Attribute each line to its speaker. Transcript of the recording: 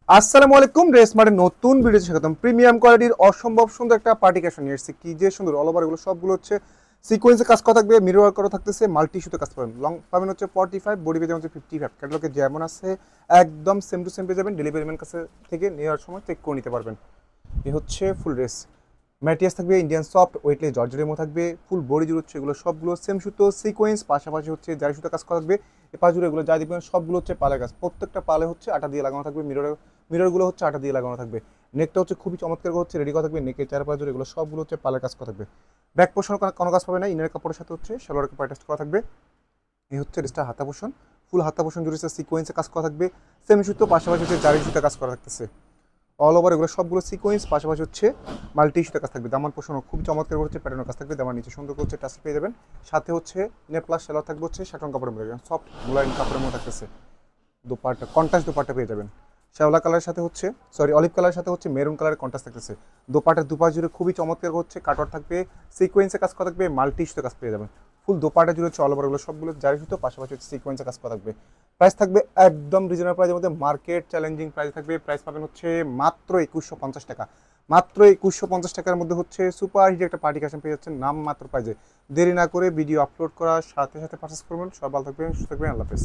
Speaker 1: আসসালামু আলাইকুম, রেসমার্টের নতুন ভিডিওতে স্বাগতম। প্রিমিয়াম কোয়ালিটির অসম্ভব সুন্দর একটা পার্টি ক্যাশন নিয়ে এসেছি। কি যে সুন্দর, অল ওভার এগুলো সবগুলো হচ্ছে সিকোয়েন্সে কাজ করা থাকবে, মিরর ওয়ার্ক করা থাকতেছে, মাল্টি ইস্যুতে কাজ পাবেন। লং পাবেন হচ্ছে 45, বডি পেয়ে যাবেন হচ্ছে 55। ক্যাটালগে যেমন আছে একদম সেম টু সেম পেয়ে যাবেন। ডেলিভারি ম্যান কাছে থেকে নেওয়ার সময় চেক করে নিতে পারবেন। এ হচ্ছে ফুল ড্রেস ম্যাটিয়াস থাকবে, ইন্ডিয়ান সফট ওয়েটলেস জর্জের মতো থাকবে, ফুল বডি জুড়ে হচ্ছে এগুলো সবগুলো সেম সুতো সিকোয়েন্স, পাশাপাশি হচ্ছে জারি সুতো কাজ করা থাকবে। এ পা জুড়ে এগুলো যা দেখবেন সবগুলো হচ্ছে পালের কাজ, প্রত্যেকটা পালে হচ্ছে আটা দিয়ে লাগানো থাকবে। মিররগুলো হচ্ছে আটা দিয়ে লাগানো থাকবে। নেকটা হচ্ছে খুবই চমৎকার করে হচ্ছে রেডি করা থাকবে। নেকের চারপাশ জুড়ে এগুলো সবগুলো হচ্ছে পালের কাজ করা থাকবে। ব্যাক পোর্শন কোনো কাজ পাবে না, ইনার কাপড়ের সাথে হচ্ছে সালোয়ার কাপড় অ্যাটাচ করা থাকবে। এই হচ্ছে ড্রেসটা হাতা পোর্শন, ফুল হাতা পোর্শন জুড়ে সিকোয়েন্সে কাজ করা থাকবে। সেম সুতো পাশাপাশি হচ্ছে জারি সুতো কাজ করা থাকতেছে। অল ওভার এগুলো সবগুলো সিকোয়েন্স, পাশাপাশি হচ্ছে মাল্টি ইস্যুতে কাজ থাকবে। দামান পোষণ খুব চমৎকার হচ্ছে প্যাটার্নের কাজ থাকবে। দামান নিচে সুন্দর করে হচ্ছে টাসেল পেয়ে যাবেন। সাথে হচ্ছে নেপ্লাস সেলার থাকবে হচ্ছে শাটন কাপড়ের মধ্যে, সফট মুলায়ন কাপড়ের মধ্যে থাকতেছে। দোপাট্টা কন্ট্রাস্ট দোপাট্টা পেয়ে যাবেন। শ্যাওলা কালারের সাথে হচ্ছে অলিভ কালারের সাথে হচ্ছে মেরুন কালারের কন্ট্রাস্ট থাকতেছে। দোপাটার দুপাশ জুড়ে খুবই চমৎকার হচ্ছে কাটওয়ার্ক থাকবে, সিকোয়েন্সে কাজ করা থাকবে, মাল্টি ইস্যুতে কাজ পেয়ে যাবেন। ফুল দোপাটা জুড়ে হচ্ছে অল ওভার এগুলো সবগুলো জারি সুতো, পাশাপাশি হচ্ছে সিকোয়েন্সে কাজ করা থাকবে। প্রাইস থাকবে একদম রিজনেবল প্রাইসের মধ্যে, মার্কেট চ্যালেঞ্জিং প্রাইস থাকবে। প্রাইস পাবেন হচ্ছে মাত্র 2150 টাকা। মাত্র 2150 টাকার মধ্যে হচ্ছে সুপার হিট একটা পার্টি কালেকশন পেয়ে যাচ্ছেন নাম মাত্র প্রাইজে। দেরি না করে ভিডিও আপলোড করার সাথে সাথে পারচেস করবেন। সব ভালো থাকবেন, সুস্থ থাকবেন, আল্লাহ হাফেজ।